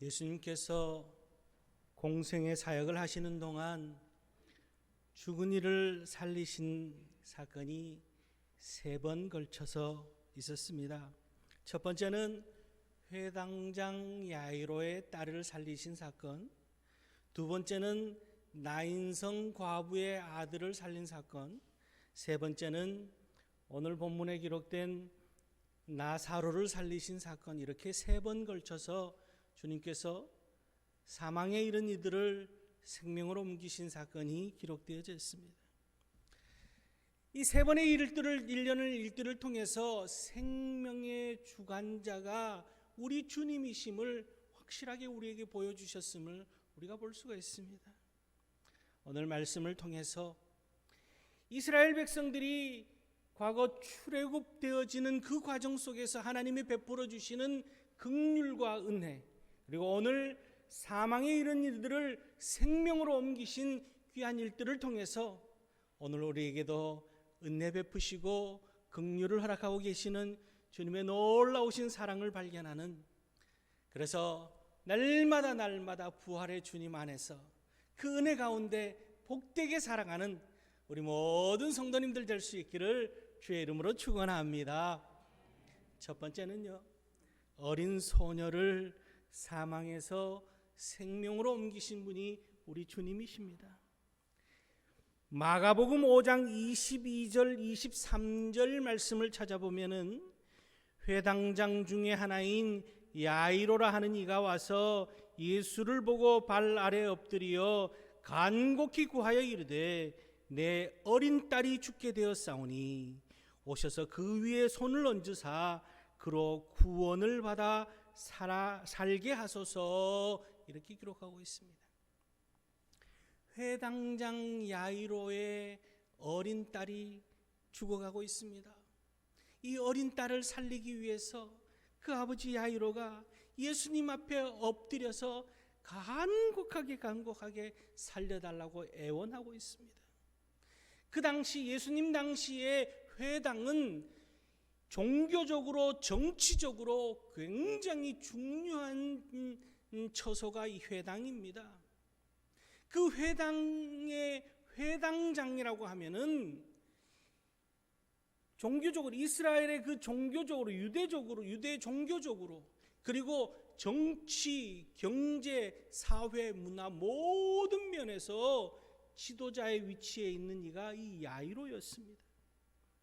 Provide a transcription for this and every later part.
예수님께서 공생의 사역을 하시는 동안 죽은 이를 살리신 사건이 3번 걸쳐서 있었습니다. 첫 번째는 회당장 야이로의 딸을 살리신 사건, 두 번째는 나인성 과부의 아들을 살린 사건, 세 번째는 오늘 본문에 기록된 나사로를 살리신 사건, 이렇게 3번 걸쳐서 주님께서 사망에 이른 이들을 생명으로 옮기신 사건이 기록되어져 있습니다. 이 3번의 일들을 통해서 생명의 주관자가 우리 주님이심을 확실하게 우리에게 보여주셨음을 우리가 볼 수가 있습니다. 오늘 말씀을 통해서 이스라엘 백성들이 과거 출애굽되어지는 그 과정 속에서 하나님이 베풀어 주시는 긍휼과 은혜, 그리고 오늘 사망에 이른 이들을 생명으로 옮기신 귀한 일들을 통해서 오늘 우리에게도 은혜 베푸시고 긍휼을 허락하고 계시는 주님의 놀라우신 사랑을 발견하는, 그래서 날마다 부활의 주님 안에서 그 은혜 가운데 복되게 살아가는 우리 모든 성도님들 될 수 있기를 주의 이름으로 축원합니다. 첫 번째는요, 어린 소녀를 사망에서 생명으로 옮기신 분이 우리 주님이십니다. 마가복음 5장 22절 23절 말씀을 찾아보면은 회당장 중에 하나인 야이로라 하는 이가 와서 예수를 보고 발 아래 엎드려 간곡히 구하여 이르되 내 어린 딸이 죽게 되었사오니 오셔서 그 위에 손을 얹으사 그로 구원을 받아 살게 하소서, 이렇게 기록하고 있습니다. 회당장 야이로의 어린 딸이 죽어가고 있습니다. 이 어린 딸을 살리기 위해서 그 아버지 야이로가 예수님 앞에 엎드려서 간곡하게 살려달라고 애원하고 있습니다. 그 당시 예수님 당시의 회당은 종교적으로 정치적으로 굉장히 중요한 처소가 이 회당입니다. 그 회당의 회당장이라고 하면은 종교적으로 이스라엘의 그 종교적으로 유대 종교적으로, 그리고 정치, 경제, 사회, 문화 모든 면에서 지도자의 위치에 있는 이가 이 야이로였습니다.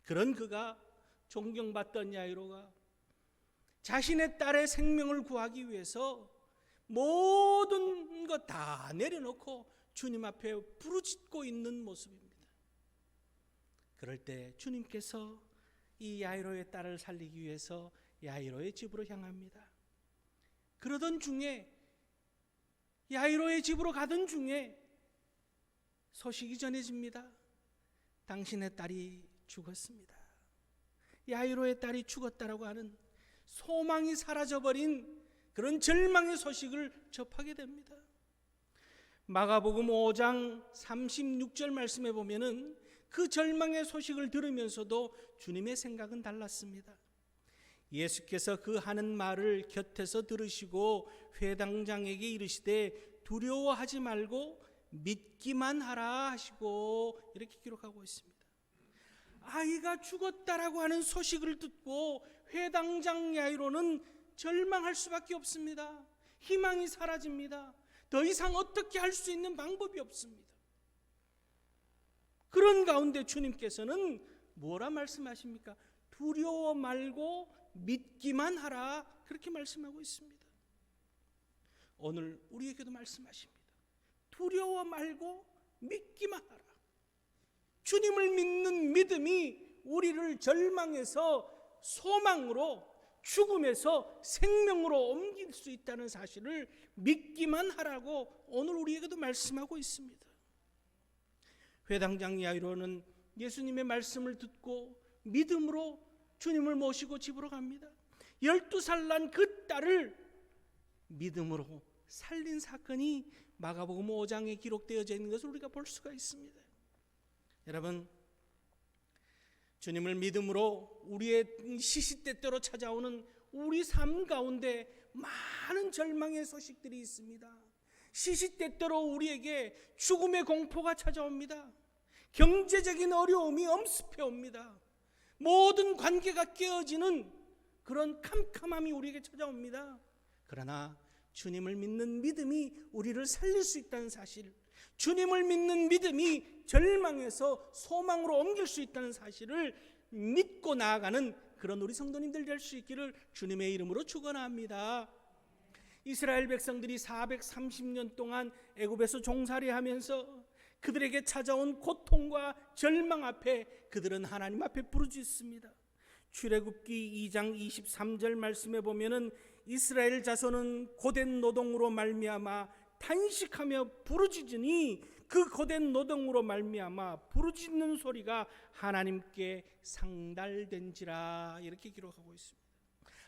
그런 그가, 존경받던 야이로가 자신의 딸의 생명을 구하기 위해서 모든 것 다 내려놓고 주님 앞에 부르짖고 있는 모습입니다. 그럴 때 주님께서 이 야이로의 딸을 살리기 위해서 야이로의 집으로 향합니다. 그러던 중에, 야이로의 집으로 가던 중에 소식이 전해집니다. 당신의 딸이 죽었습니다. 야이로의 딸이 죽었다라고 하는 소망이 사라져버린 그런 절망의 소식을 접하게 됩니다. 마가복음 5장 36절 말씀에 보면은 그 절망의 소식을 들으면서도 주님의 생각은 달랐습니다. 예수께서 그 하는 말을 곁에서 들으시고 회당장에게 이르시되 두려워하지 말고 믿기만 하라 하시고, 이렇게 기록하고 있습니다. 아이가 죽었다라고 하는 소식을 듣고 회당장 야이로는 절망할 수밖에 없습니다. 희망이 사라집니다. 더 이상 어떻게 할 수 있는 방법이 없습니다. 그런 가운데 주님께서는 뭐라 말씀하십니까? 두려워 말고 믿기만 하라, 그렇게 말씀하고 있습니다. 오늘 우리에게도 말씀하십니다. 두려워 말고 믿기만 하라. 주님을 믿는 믿음이 우리를 절망에서 소망으로, 죽음에서 생명으로 옮길 수 있다는 사실을 믿기만 하라고 오늘 우리에게도 말씀하고 있습니다. 회당장 야이로는 예수님의 말씀을 듣고 믿음으로 주님을 모시고 집으로 갑니다. 12살 난 그 딸을 믿음으로 살린 사건이 마가복음 5장에 기록되어져 있는 것을 우리가 볼 수가 있습니다. 여러분, 주님을 믿음으로 우리의 시시때때로 찾아오는 우리 삶 가운데 많은 절망의 소식들이 있습니다. 시시때때로 우리에게 죽음의 공포가 찾아옵니다. 경제적인 어려움이 엄습해 옵니다. 모든 관계가 깨어지는 그런 캄캄함이 우리에게 찾아옵니다. 그러나 주님을 믿는 믿음이 우리를 살릴 수 있다는 사실, 주님을 믿는 믿음이 절망에서 소망으로 옮길 수 있다는 사실을 믿고 나아가는 그런 우리 성도님들 될 수 있기를 주님의 이름으로 축원합니다. 이스라엘 백성들이 430년 동안 애굽에서 종살이하면서 그들에게 찾아온 고통과 절망 앞에 그들은 하나님 앞에 부르짖습니다. 출애굽기 2장 23절 말씀에 보면은 이스라엘 자손은 고된 노동으로 말미암아 탄식하며 부르짖으니 그 고된 노동으로 말미암아 부르짖는 소리가 하나님께 상달된지라, 이렇게 기록하고 있습니다.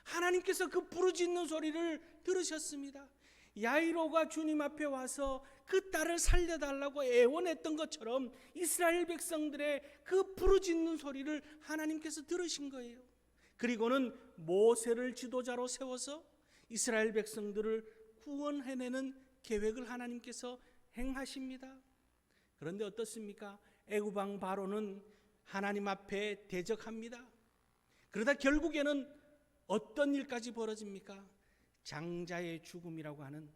하나님께서 그 부르짖는 소리를 들으셨습니다. 야이로가 주님 앞에 와서 그 딸을 살려달라고 애원했던 것처럼 이스라엘 백성들의 그 부르짖는 소리를 하나님께서 들으신 거예요. 그리고는 모세를 지도자로 세워서 이스라엘 백성들을 구원해내는 계획을 하나님께서 행하십니다. 그런데 어떻습니까? 애굽 왕 바로는 하나님 앞에 대적합니다. 그러다 결국에는 어떤 일까지 벌어집니까? 장자의 죽음이라고 하는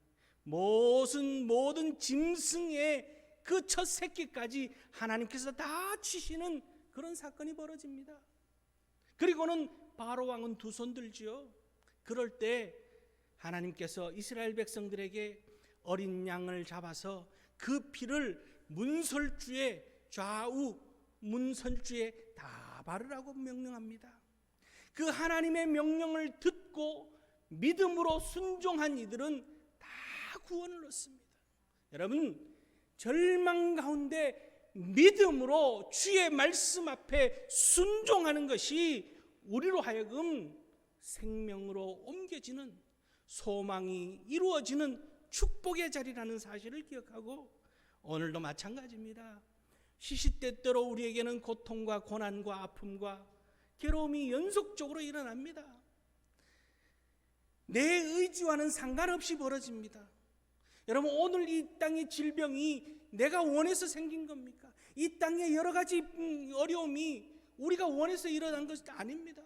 모든 짐승의 그 첫 새끼까지 하나님께서 다 치시는 그런 사건이 벌어집니다. 그리고는 바로 왕은 두 손 들지요. 그럴 때 하나님께서 이스라엘 백성들에게 어린 양을 잡아서 그 피를 문설주에, 좌우 문설주에 다 바르라고 명령합니다. 그 하나님의 명령을 듣고 믿음으로 순종한 이들은 다 구원을 얻습니다. 여러분, 절망 가운데 믿음으로 주의 말씀 앞에 순종하는 것이 우리로 하여금 생명으로 옮겨지는, 소망이 이루어지는 축복의 자리라는 사실을 기억하고, 오늘도 마찬가지입니다. 시시때때로 우리에게는 고통과 고난과 아픔과 괴로움이 연속적으로 일어납니다. 내 의지와는 상관없이 벌어집니다. 여러분, 오늘 이 땅의 질병이 내가 원해서 생긴 겁니까? 이 땅의 여러 가지 어려움이 우리가 원해서 일어난 것이 아닙니다.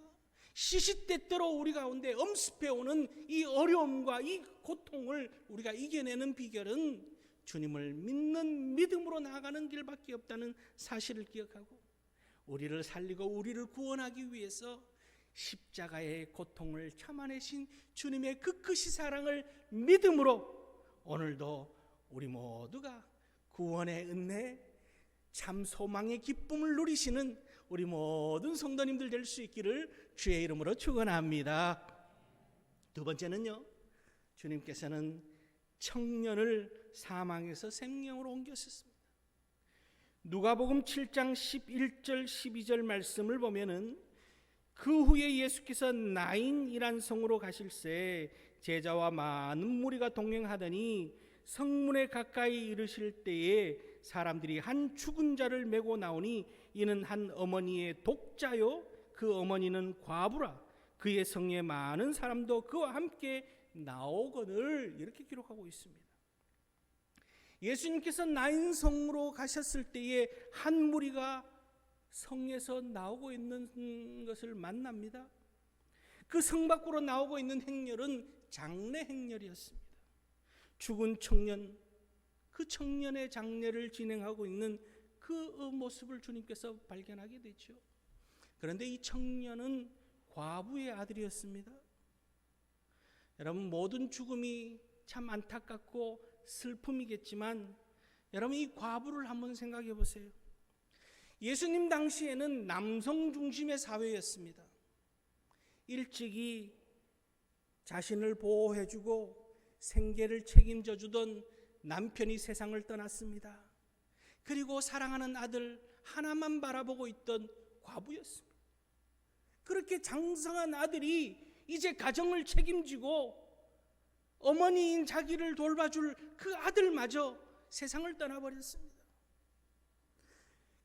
시시때때로 우리 가운데 엄습해오는 이 어려움과 이 고통을 우리가 이겨내는 비결은 주님을 믿는 믿음으로 나아가는 길밖에 없다는 사실을 기억하고, 우리를 살리고 우리를 구원하기 위해서 십자가의 고통을 참아내신 주님의 그 크신 사랑을 믿음으로 오늘도 우리 모두가 구원의 은혜, 참 소망의 기쁨을 누리시는 우리 모든 성도님들 될 수 있기를 주의 이름으로 축원합니다. 두 번째는요, 주님께서는 청년을 사망에서 생명으로 옮겼습니다. 누가복음 7장 11절 12절 말씀을 보면은 그 후에 예수께서 나인이란 성으로 가실새 제자와 많은 무리가 동행하더니 성문에 가까이 이르실 때에 사람들이 한 죽은 자를 메고 나오니 이는 한 어머니의 독자요 그 어머니는 과부라. 그의 성에 많은 사람도 그와 함께 나오거늘, 이렇게 기록하고 있습니다. 예수님께서 나인 성으로 가셨을 때에 한 무리가 성에서 나오고 있는 것을 만납니다. 그 성 밖으로 나오고 있는 행렬은 장례 행렬이었습니다. 죽은 청년, 그 청년의 장례를 진행하고 있는 그 모습을 주님께서 발견하게 되죠. 그런데 이 청년은 과부의 아들이었습니다. 여러분, 모든 죽음이 참 안타깝고 슬픔이겠지만 여러분, 이 과부를 한번 생각해 보세요. 예수님 당시에는 남성 중심의 사회였습니다. 일찍이 자신을 보호해주고 생계를 책임져 주던 남편이 세상을 떠났습니다. 그리고 사랑하는 아들 하나만 바라보고 있던 과부였습니다. 그렇게 장성한 아들이 이제 가정을 책임지고 어머니인 자기를 돌봐줄 그 아들마저 세상을 떠나버렸습니다.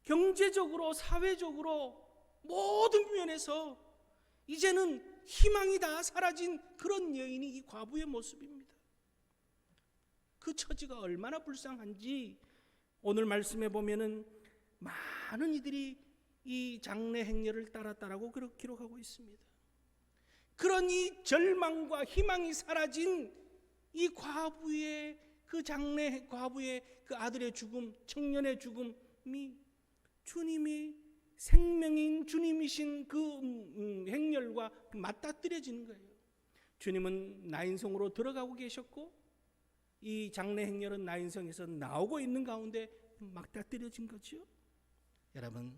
경제적으로, 사회적으로 모든 면에서 이제는 희망이 다 사라진 그런 여인이 이 과부의 모습입니다. 그 처지가 얼마나 불쌍한지 오늘 말씀에 보면은 많은 이들이 이 장래 행렬을 따랐다라고 그렇게 기록하고 있습니다. 그런 이 절망과 희망이 사라진 이 과부의 그 장래 과부의 그 아들의 죽음, 청년의 죽음이 주님이 생명인 주님이신 그 행렬과 맞닥뜨려지는 거예요. 주님은 나인성으로 들어가고 계셨고 이 장래 행렬은 나인성에서 나오고 있는 가운데 맞닥뜨려진 거죠. 여러분,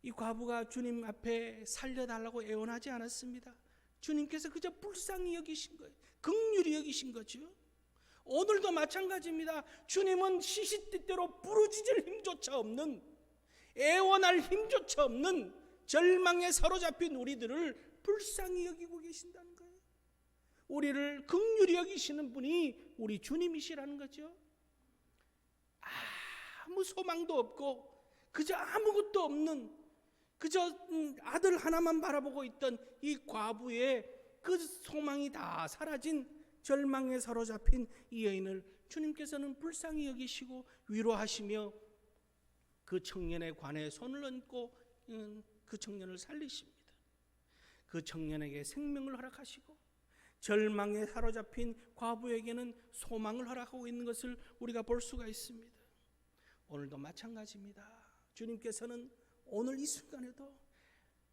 이 과부가 주님 앞에 살려달라고 애원하지 않았습니다. 주님께서 그저 불쌍히 여기신 거예요. 긍휼히 여기신 거죠. 오늘도 마찬가지입니다. 주님은 시시때때로 부르짖을 힘조차 없는, 애원할 힘조차 없는 절망에 사로잡힌 우리들을 불쌍히 여기고 계신다는 거예요. 우리를 긍휼히 여기시는 분이 우리 주님이시라는 거죠. 아무 소망도 없고 그저 아무것도 없는, 그저 아들 하나만 바라보고 있던 이 과부의 그 소망이 다 사라진 절망에 사로잡힌 이 여인을 주님께서는 불쌍히 여기시고 위로하시며 그 청년의 관에 손을 얹고 그 청년을 살리십니다. 그 청년에게 생명을 허락하시고 절망에 사로잡힌 과부에게는 소망을 허락하고 있는 것을 우리가 볼 수가 있습니다. 오늘도 마찬가지입니다. 주님께서는 오늘 이 순간에도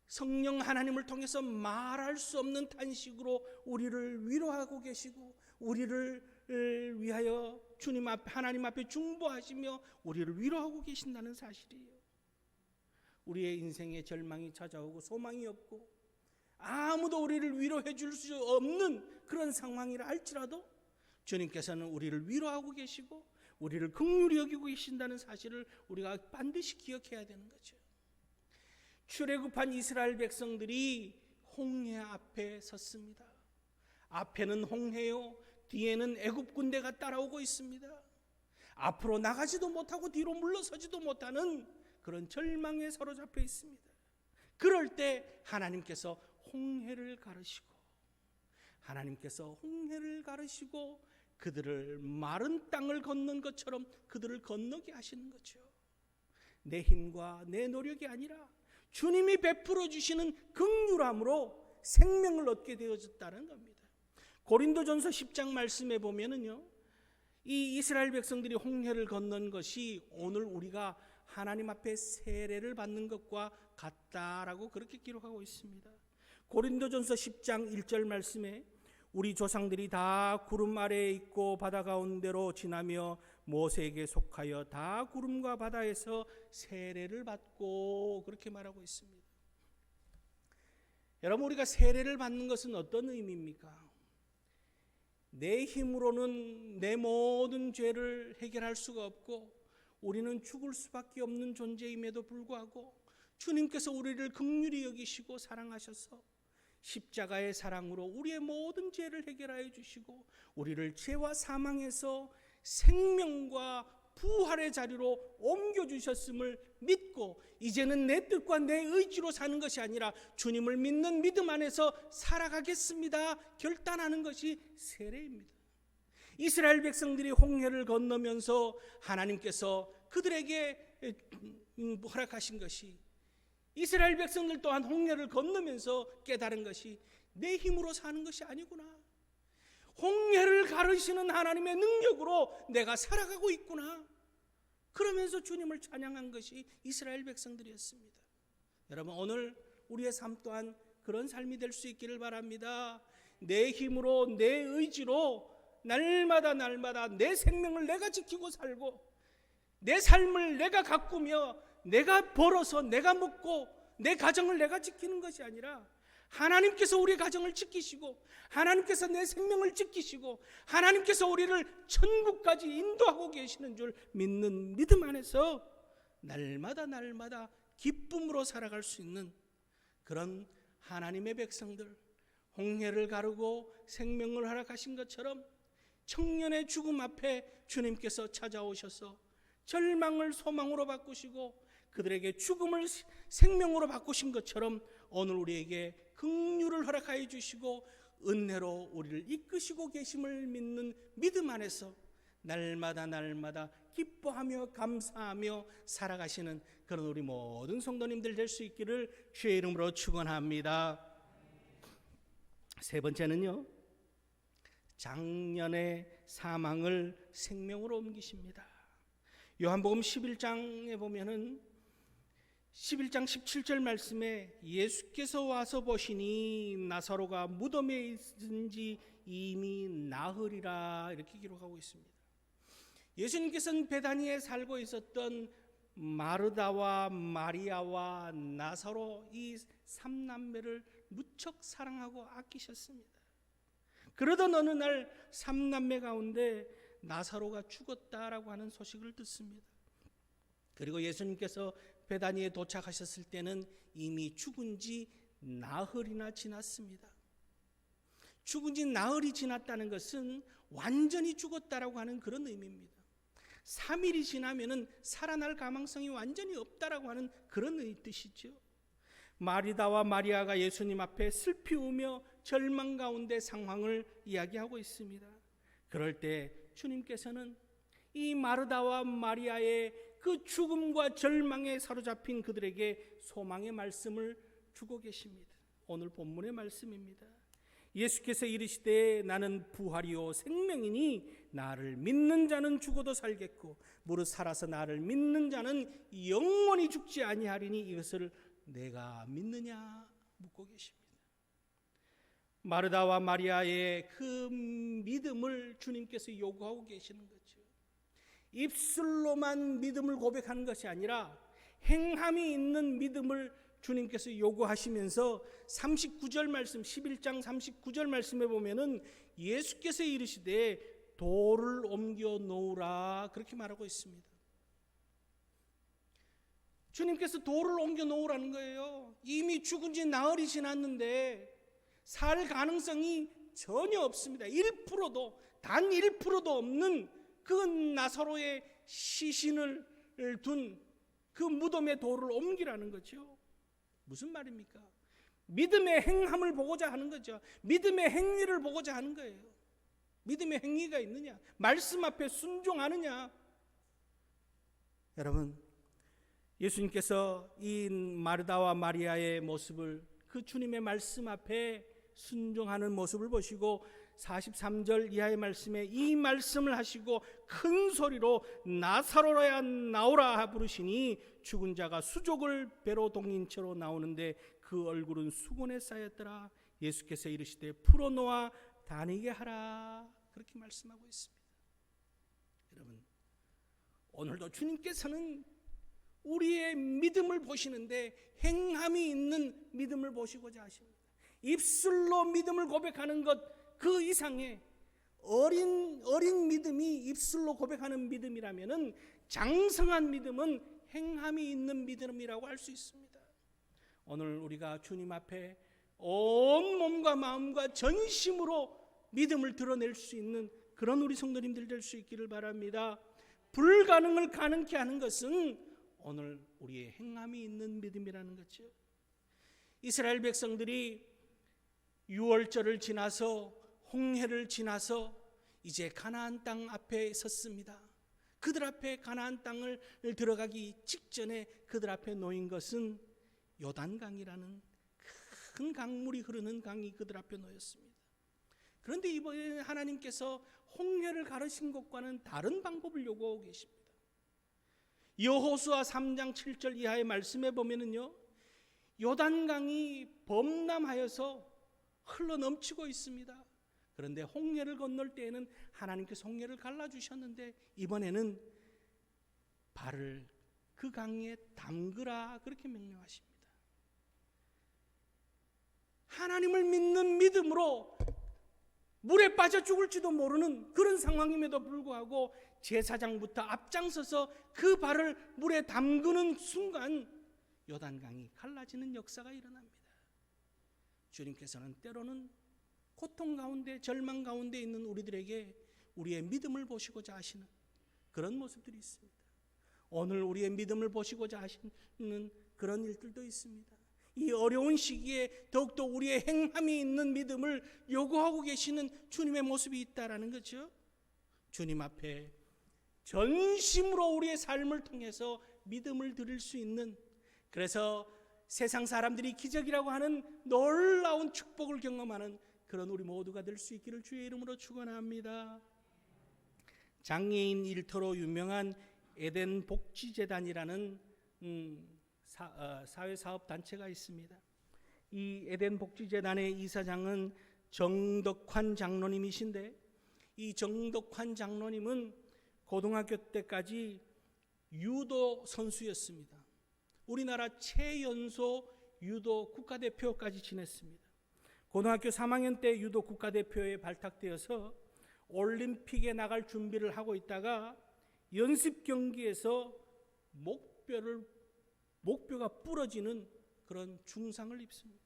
성령 하나님을 통해서 말할 수 없는 탄식으로 우리를 위로하고 계시고 우리를 위하여 주님 앞에 하나님 앞에 중보하시며 우리를 위로하고 계신다는 사실이에요. 우리의 인생에 절망이 찾아오고 소망이 없고 아무도 우리를 위로해 줄 수 없는 그런 상황이라 할지라도 주님께서는 우리를 위로하고 계시고 우리를 긍휼히 여기고 계신다는 사실을 우리가 반드시 기억해야 되는 거죠. 출애굽한 이스라엘 백성들이 홍해 앞에 섰습니다. 앞에는 홍해요, 뒤에는 애굽 군대가 따라오고 있습니다. 앞으로 나가지도 못하고 뒤로 물러서지도 못하는 그런 절망에 사로잡혀 있습니다. 그럴 때 하나님께서 홍해를 가르시고 그들을 마른 땅을 걷는 것처럼 그들을 건너게 하시는 거죠. 내 힘과 내 노력이 아니라 주님이 베풀어 주시는 긍휼함으로 생명을 얻게 되어졌다는 겁니다. 고린도전서 10장 말씀에 보면은요, 이 이스라엘 백성들이 홍해를 건넌 것이 오늘 우리가 하나님 앞에 세례를 받는 것과 같다라고 그렇게 기록하고 있습니다. 고린도전서 10장 1절 말씀에 우리 조상들이 다 구름 아래에 있고 바다 가운데로 지나며 모세에게 속하여 다 구름과 바다에서 세례를 받고 그렇게 말하고 있습니다. 여러분, 우리가 세례를 받는 것은 어떤 의미입니까? 내 힘으로는 내 모든 죄를 해결할 수가 없고 우리는 죽을 수밖에 없는 존재임에도 불구하고 주님께서 우리를 긍휼히 여기시고 사랑하셔서 십자가의 사랑으로 우리의 모든 죄를 해결하여 주시고 우리를 죄와 사망에서 생명과 부활의 자리로 옮겨주셨음을 믿고 이제는 내 뜻과 내 의지로 사는 것이 아니라 주님을 믿는 믿음 안에서 살아가겠습니다 결단하는 것이 세례입니다. 이스라엘 백성들이 홍해를 건너면서 하나님께서 그들에게 허락하신 것이, 이스라엘 백성들 또한 홍해를 건너면서 깨달은 것이 내 힘으로 사는 것이 아니구나, 홍해를 가르시는 하나님의 능력으로 내가 살아가고 있구나, 그러면서 주님을 찬양한 것이 이스라엘 백성들이었습니다. 여러분, 오늘 우리의 삶 또한 그런 삶이 될 수 있기를 바랍니다. 내 힘으로 내 의지로 날마다 내 생명을 내가 지키고 살고 내 삶을 내가 가꾸며 내가 벌어서 내가 먹고 내 가정을 내가 지키는 것이 아니라 하나님께서 우리 가정을 지키시고 하나님께서 내 생명을 지키시고 하나님께서 우리를 천국까지 인도하고 계시는 줄 믿는 믿음 안에서 날마다 기쁨으로 살아갈 수 있는 그런 하나님의 백성들, 홍해를 가르고 생명을 허락하신 것처럼 청년의 죽음 앞에 주님께서 찾아오셔서 절망을 소망으로 바꾸시고 그들에게 죽음을 생명으로 바꾸신 것처럼 오늘 우리에게 긍휼을 허락하여 주시고 은혜로 우리를 이끄시고 계심을 믿는 믿음 안에서 날마다 기뻐하며 감사하며 살아가시는 그런 우리 모든 성도님들 될 수 있기를 주의 이름으로 축원합니다. 세 번째는요, 작년의 사망을 생명으로 옮기십니다. 요한복음 11장에 보면은 11장 17절 말씀에 예수께서 와서 보시니 나사로가 무덤에 있은지 이미 나흘이라 이렇게 기록하고 있습니다. 예수님께서는 베다니에 살고 있었던 마르다와 마리아와 나사로 이 3남매를 무척 사랑하고 아끼셨습니다. 그러던 어느 날 3남매 가운데 나사로가 죽었다라고 하는 소식을 듣습니다. 그리고 예수님께서 베다니에 도착하셨을 때는 이미 죽은 지 나흘이나 지났습니다. 죽은 지 나흘이 지났다는 것은 완전히 죽었다라고 하는 그런 의미입니다. 3일이 지나면은 살아날 가망성이 완전히 없다라고 하는 그런 뜻이죠. 마리다와 마리아가 예수님 앞에 슬피 우며 절망 가운데 상황을 이야기하고 있습니다. 그럴 때 주님께서는 이 마르다와 마리아의 그 죽음과 절망에 사로잡힌 그들에게 소망의 말씀을 주고 계십니다. 오늘 본문의 말씀입니다. 예수께서 이르시되 나는 부활이요 생명이니 나를 믿는 자는 죽어도 살겠고 무릇 살아서 나를 믿는 자는 영원히 죽지 아니하리니 이것을 내가 믿느냐 묻고 계십니다. 마르다와 마리아의 그 믿음을 주님께서 요구하고 계시는 거죠. 입술로만 믿음을 고백하는 것이 아니라 행함이 있는 믿음을 주님께서 요구하시면서 39절 말씀 11장 39절 말씀에 보면은 예수께서 이르시되 돌을 옮겨 놓으라 그렇게 말하고 있습니다. 주님께서 돌을 옮겨 놓으라는 거예요. 이미 죽은 지 나흘이 지났는데 살 가능성이 전혀 없습니다. 1%도 단 1%도 없는 그 나사로의 시신을 둔 그 무덤의 돌을 옮기라는 거죠. 무슨 말입니까? 믿음의 행함을 보고자 하는 거죠. 믿음의 행위를 보고자 하는 거예요. 믿음의 행위가 있느냐? 말씀 앞에 순종하느냐? 여러분, 예수님께서 이 마르다와 마리아의 모습을 그 주님의 말씀 앞에 순종하는 모습을 보시고 43절 이하의 말씀에 이 말씀을 하시고 큰 소리로 나사로야 나오라 부르시니 죽은 자가 수족을 배로 동인 채로 나오는데 그 얼굴은 수건에 쌓였더라. 예수께서 이르시되 풀어놓아 다니게 하라 그렇게 말씀하고 있습니다. 여러분, 오늘도 주님께서는 우리의 믿음을 보시는데 행함이 있는 믿음을 보시고자 하십니다. 입술로 믿음을 고백하는 것 그 이상의 어린 믿음이 입술로 고백하는 믿음이라면은 장성한 믿음은 행함이 있는 믿음이라고 할 수 있습니다. 오늘 우리가 주님 앞에 온 몸과 마음과 전심으로 믿음을 드러낼 수 있는 그런 우리 성도님들 될 수 있기를 바랍니다. 불가능을 가능케 하는 것은 오늘 우리의 행함이 있는 믿음이라는 거죠. 이스라엘 백성들이 유월절을 지나서 홍해를 지나서 이제 가나안 땅 앞에 섰습니다. 그들 앞에 가나안 땅을 들어가기 직전에 그들 앞에 놓인 것은 요단강이라는 큰 강물이 흐르는 강이 그들 앞에 놓였습니다. 그런데 이번에 하나님께서 홍해를 가르신 것과는 다른 방법을 요구하고 계십니다. 여호수아 3장 7절 이하의 말씀에 보면은요, 요단강이 범람하여서 흘러 넘치고 있습니다. 그런데 홍해를 건널 때에는 하나님께서 홍해를 갈라주셨는데 이번에는 발을 그 강에 담그라 그렇게 명령하십니다. 하나님을 믿는 믿음으로 물에 빠져 죽을지도 모르는 그런 상황임에도 불구하고 제사장부터 앞장서서 그 발을 물에 담그는 순간 요단강이 갈라지는 역사가 일어납니다. 주님께서는 때로는 고통 가운데 절망 가운데 있는 우리들에게 우리의 믿음을 보시고자 하시는 그런 모습들이 있습니다. 오늘 우리의 믿음을 보시고자 하시는 그런 일들도 있습니다. 이 어려운 시기에 더욱더 우리의 행함이 있는 믿음을 요구하고 계시는 주님의 모습이 있다라는 거죠. 주님 앞에 전심으로 우리의 삶을 통해서 믿음을 드릴 수 있는, 그래서 세상 사람들이 기적이라고 하는 놀라운 축복을 경험하는 그런 우리 모두가 될 수 있기를 주의 이름으로 축원합니다. 장애인 일터로 유명한 에덴 복지재단이라는 사회사업단체가 있습니다. 이 에덴 복지재단의 이사장은 정덕환 장로님이신데, 이 정덕환 장로님은 고등학교 때까지 유도 선수였습니다. 우리나라 최연소 유도 국가대표까지 지냈습니다. 고등학교 3학년 때 유도 국가대표에 발탁되어서 올림픽에 나갈 준비를 하고 있다가 연습 경기에서 목뼈가 부러지는 그런 중상을 입습니다.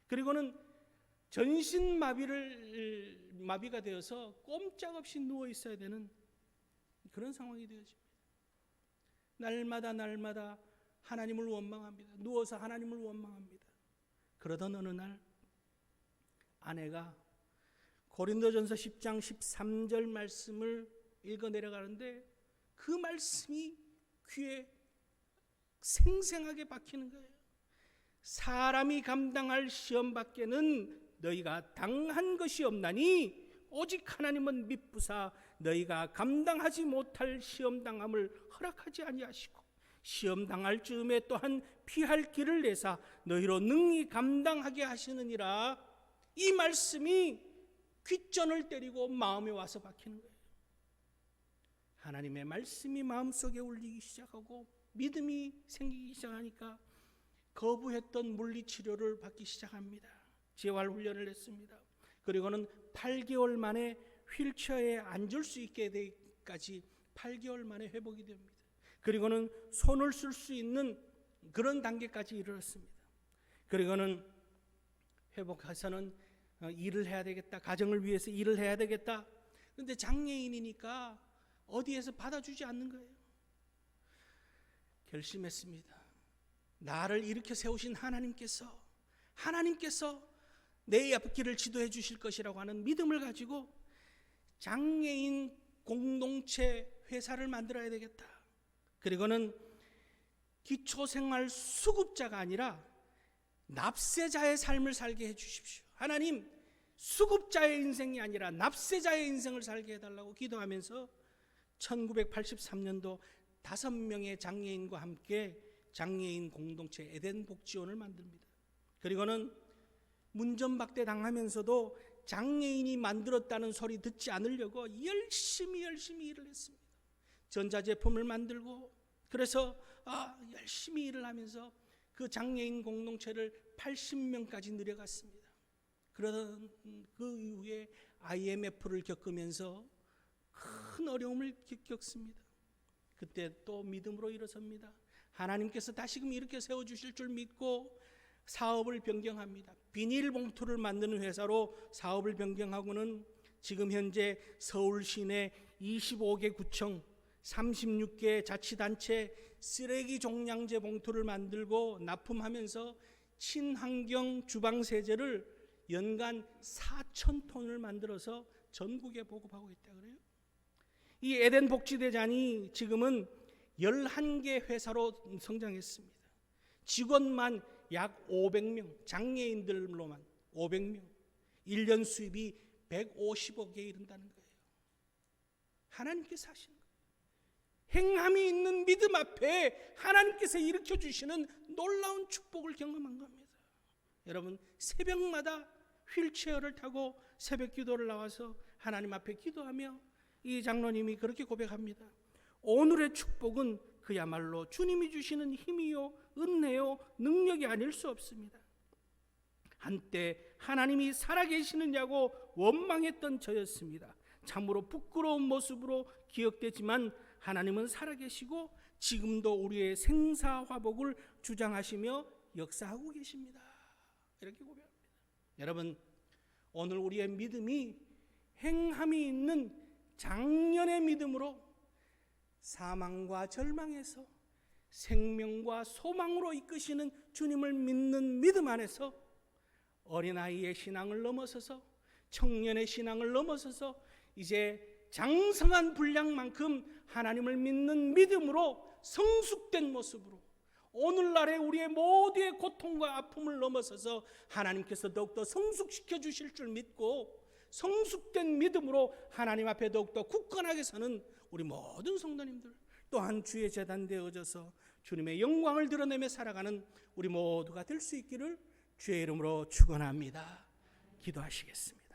그리고는 전신 마비가 되어서 꼼짝없이 누워 있어야 되는 그런 상황이 되어집니다. 날마다 하나님을 원망합니다. 누워서 하나님을 원망합니다. 그러던 어느 날 아내가 고린도전서 10장 13절 말씀을 읽어 내려가는데 그 말씀이 귀에 생생하게 박히는 거예요. 사람이 감당할 시험 밖에는 너희가 당한 것이 없나니 오직 하나님은 미쁘사 너희가 감당하지 못할 시험 당함을 허락하지 아니하시고 시험 당할 즈음에 또한 피할 길을 내사 너희로 능히 감당하게 하시느니라. 이 말씀이 귓전을 때리고 마음에 와서 박히는 거예요. 하나님의 말씀이 마음속에 울리기 시작하고 믿음이 생기기 시작하니까 거부했던 물리치료를 받기 시작합니다. 재활훈련을 했습니다. 그리고는 8개월 만에 휠체어에 앉을 수 있게 되기까지 8개월 만에 회복이 됩니다. 그리고는 손을 쓸 수 있는 그런 단계까지 이르렀습니다. 그리고는 회복해서는 일을 해야 되겠다. 가정을 위해서 일을 해야 되겠다. 그런데 장애인이니까 어디에서 받아주지 않는 거예요. 결심했습니다. 나를 일으켜 세우신 하나님께서 내 앞길을 지도해 주실 것이라고 하는 믿음을 가지고 장애인 공동체 회사를 만들어야 되겠다. 그리고는 기초생활 수급자가 아니라 납세자의 삶을 살게 해 주십시오. 하나님, 수급자의 인생이 아니라 납세자의 인생을 살게 해달라고 기도하면서 1983년도 5명의 장애인과 함께 장애인 공동체 에덴 복지원을 만듭니다. 그리고는 문전박대 당하면서도 장애인이 만들었다는 소리 듣지 않으려고 열심히 일을 했습니다. 전자제품을 만들고, 그래서 열심히 일을 하면서 그 장애인 공동체를 80명까지 늘려갔습니다. 그러던 그 이후에 IMF를 겪으면서 큰 어려움을 겪습니다. 그때 또 믿음으로 일어섭니다. 하나님께서 다시금 이렇게 세워주실 줄 믿고 사업을 변경합니다. 비닐봉투를 만드는 회사로 사업을 변경하고는 지금 현재 서울 시내 25개 구청 36개 자치단체 쓰레기 종량제 봉투를 만들고 납품하면서 친환경 주방세제를 연간 4,000톤을 만들어서 전국에 보급하고 있다 그래요. 이 에덴 복지대잔이 지금은 11개 회사로 성장했습니다. 직원만 약 500명, 장애인들로만 500명, 1년 수입이 150억에 이른다는 거예요. 하나님께서 하시는 거예요. 행함이 있는 믿음 앞에 하나님께서 일으켜 주시는 놀라운 축복을 경험한 겁니다. 여러분, 새벽마다 휠체어를 타고 새벽 기도를 나와서 하나님 앞에 기도하며 이 장로님이 그렇게 고백합니다. 오늘의 축복은 그야말로 주님이 주시는 힘이요 은혜요 능력이 아닐 수 없습니다. 한때 하나님이 살아계시느냐고 원망했던 저였습니다. 참으로 부끄러운 모습으로 기억되지만 하나님은 살아계시고 지금도 우리의 생사화복을 주장하시며 역사하고 계십니다. 이렇게 고백합니다. 여러분, 오늘 우리의 믿음이 행함이 있는 장년의 믿음으로 사망과 절망에서 생명과 소망으로 이끄시는 주님을 믿는 믿음 안에서 어린아이의 신앙을 넘어서서 청년의 신앙을 넘어서서 이제 장성한 분량만큼 하나님을 믿는 믿음으로 성숙된 모습으로 오늘날의 우리의 모두의 고통과 아픔을 넘어서서 하나님께서 더욱더 성숙시켜 주실 줄 믿고 성숙된 믿음으로 하나님 앞에 더욱더 굳건하게 서는 우리 모든 성도님들, 또한 주의 제단 되어져서 주님의 영광을 드러내며 살아가는 우리 모두가 될 수 있기를 주의 이름으로 축원합니다. 기도하시겠습니다.